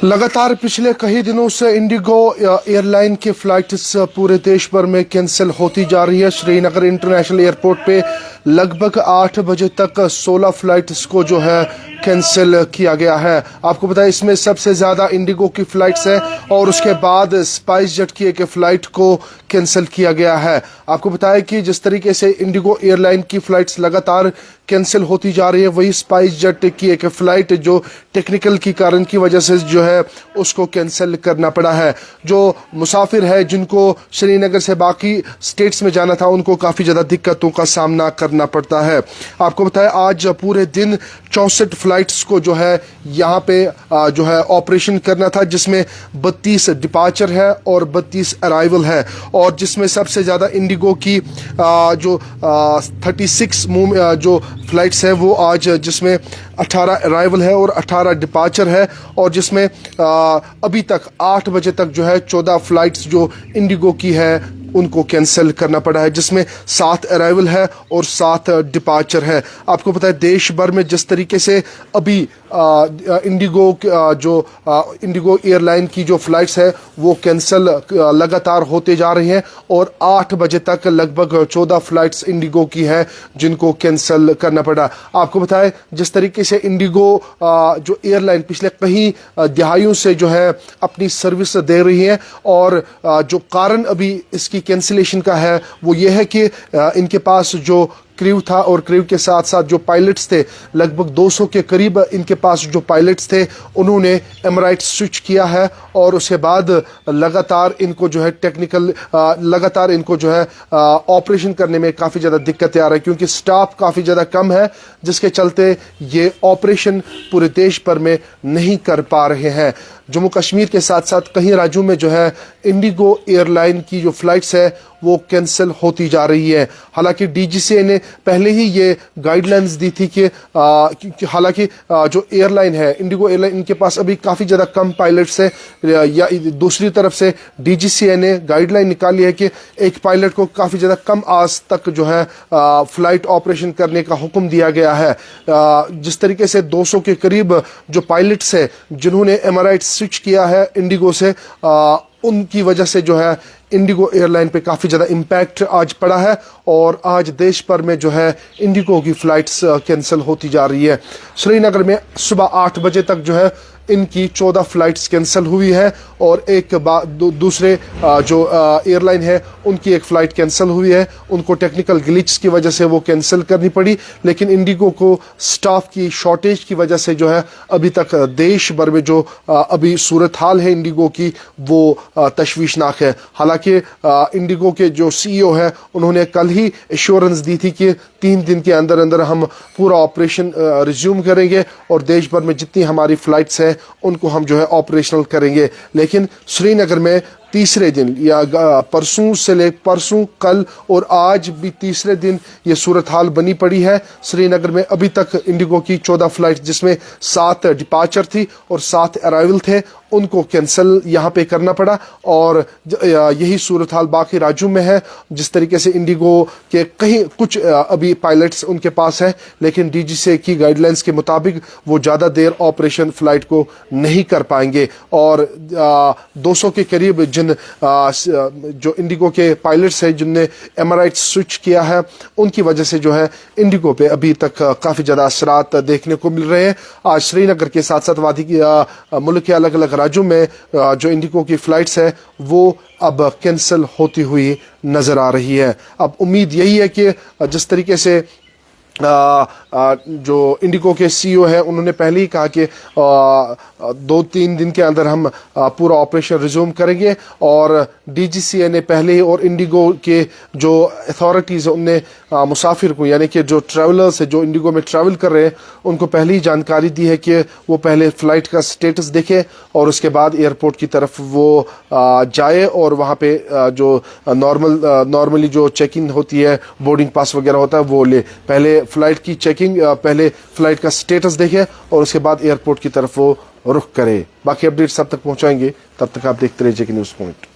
लगातार पिछले कई दिनों से इंडिगो एयरलाइन की फ्लाइट्स पूरे देश भर में कैंसिल होती जा रही है। श्रीनगर इंटरनेशनल एयरपोर्ट पे लगभग 8 बजे तक 16 फ्लाइट्स को जो है कैंसिल किया गया है। आपको बताया इसमें सबसे ज्यादा इंडिगो की फ्लाइट्स है और उसके बाद स्पाइस जेट की एक फ्लाइट को कैंसिल किया गया है। आपको बताया कि जिस तरीके से इंडिगो एयरलाइन की फ्लाइट्स लगातार कैंसिल होती जा रही है, वही स्पाइस जेट की एक फ्लाइट जो टेक्निकल की कारण की वजह से जो है उसको कैंसिल करना पड़ा है। जो मुसाफिर है जिनको श्रीनगर से बाकी स्टेट्स में जाना था, उनको काफी ज्यादा दिक्कतों का सामना करना पड़ता है। आपको बताया आज पूरे दिन 64 फ्लाइट्स को जो है यहाँ पे जो है ऑपरेशन करना था, जिसमें 32 डिपार्चर है और 32 अराइवल है, और जिसमें सबसे ज्यादा इंडिगो की जो 36 जो फ्लाइट्स है वो आज, जिसमें 18 अराइवल है और 18 डिपार्चर है, और जिसमें अभी तक 8 बजे तक जो है 14 फ्लाइट्स जो इंडिगो की है उनको कैंसिल करना पड़ा है, जिसमें 7 अराइवल है और 7 डिपार्चर है। आपको पता है देश भर में जिस तरीके से अभी इंडिगो इंडिगो एयरलाइन की जो फ्लाइट्स है वो कैंसिल लगातार होते जा रही हैं, और 8 बजे तक लगभग 14 फ्लाइट्स इंडिगो की है जिनको कैंसिल करना पड़ा। आपको बताएं जिस तरीके से इंडिगो जो एयरलाइन पिछले कई दिहाइयों से जो है अपनी सर्विस दे रही है, और जो कारण अभी इसकी कैंसिलेशन का है वो ये है कि इनके पास जो क्रू था और क्रू के साथ साथ जो पायलट्स थे, लगभग 200 के करीब इनके पास जो पायलट्स थे, उन्होंने एमराइट्स स्विच किया है, और उसके बाद लगातार इनको जो है लगातार इनको जो है ऑपरेशन करने में काफ़ी ज़्यादा दिक्कतें आ रही है, क्योंकि स्टाफ काफ़ी ज़्यादा कम है, जिसके चलते ये ऑपरेशन पूरे देश भर में नहीं कर पा रहे हैं। जम्मू कश्मीर के साथ साथ कई राज्यों में जो है इंडिगो एयरलाइन की जो फ्लाइट्स है वो कैंसिल होती जा रही है। हालांकि डीजीसीए ने पहले ही ये गाइडलाइंस दी थी कि हालांकि जो एयरलाइन है इंडिगो एयरलाइन, इनके पास अभी काफ़ी ज़्यादा कम पायलट्स है, या दूसरी तरफ से डीजीसीए ने गाइडलाइन निकाली है कि एक पायलट को काफ़ी ज़्यादा कम आज तक जो है फ्लाइट ऑपरेशन करने का हुक्म दिया गया है। जिस तरीके से 200 के करीब जो पायलट्स है जिन्होंने एमराइट स्विच किया है इंडिगो से, उनकी वजह से जो है इंडिगो एयरलाइन पे काफ़ी ज़्यादा इम्पैक्ट आज पड़ा है, और आज देश भर में जो है इंडिगो की फ़्लाइट्स कैंसिल होती जा रही है। श्रीनगर में सुबह 8 बजे तक जो है इनकी 14 फ्लाइट्स कैंसिल हुई है, और एक दूसरे जो एयरलाइन है उनकी एक फ़्लाइट कैंसिल हुई है। उनको टेक्निकल ग्लिच की वजह से वो कैंसिल करनी पड़ी, लेकिन इंडिगो को स्टाफ की शॉर्टेज की वजह से जो है अभी तक देश भर में जो अभी सूरत हाल है इंडिगो की वो तशवीशनाक है। हालांकि इंडिगो के जो सीईओ है उन्होंने कल ही एश्योरेंस दी थी कि 3 दिन के अंदर अंदर हम पूरा ऑपरेशन रिज्यूम करेंगे, और देश भर में जितनी हमारी फ़्लाइट्स हैं उनको हम जो है ऑपरेशनल करेंगे। लेकिन श्रीनगर में तीसरे दिन या परसों कल और आज भी तीसरे दिन ये सूरत हाल बनी पड़ी है। श्रीनगर में अभी तक इंडिगो की 14 फ्लाइट, जिसमें 7 डिपार्चर थी और 7 अराइवल थे, उनको कैंसिल यहाँ पे करना पड़ा, और यही सूरत हाल बाकी राज्यों में है। जिस तरीके से इंडिगो के कुछ अभी पायलट्स उनके पास है, लेकिन डीजीसीए की गाइडलाइंस के मुताबिक वो ज़्यादा देर ऑपरेशन फ्लाइट को नहीं कर पाएंगे, और 200 के करीब जो इंडिगो के पायलट्स हैं जिनने एमराइट स्विच किया है, उनकी वजह से जो है इंडिगो पे अभी तक काफ़ी ज़्यादा असरात देखने को मिल रहे हैं। आज श्रीनगर के साथ साथ वादी की मुल्क के अलग अलग राज्यों में जो इंडिगो की फ़्लाइट्स है वो अब कैंसिल होती हुई नज़र आ रही है। अब उम्मीद यही है कि जिस तरीके से जो इंडिगो के सीईओ है उन्होंने पहले ही कहा कि 2-3 दिन के अंदर हम पूरा ऑपरेशन रिज्यूम करेंगे, और डीजीसीए ने पहले ही और इंडिगो के जो अथॉरिटीज़ उनने मुसाफिर को, यानी कि जो ट्रैवलर्स है जो इंडिगो में ट्रैवल कर रहे हैं, उनको पहले ही जानकारी दी है कि वो पहले फ़्लाइट का स्टेटस देखें और उसके बाद एयरपोर्ट की तरफ वो जाए, और वहाँ पे जो नॉर्मली जो चेक इन होती है, बोर्डिंग पास वगैरह होता है, वो ले पहले फ्लाइट की चेकिंग, पहले फ्लाइट का स्टेटस देखें और उसके बाद एयरपोर्ट की तरफ वो रुख करे। बाकी अपडेट्स तब तक पहुंचाएंगे, तब तक आप देखते रहिए जेके न्यूज़ पॉइंट।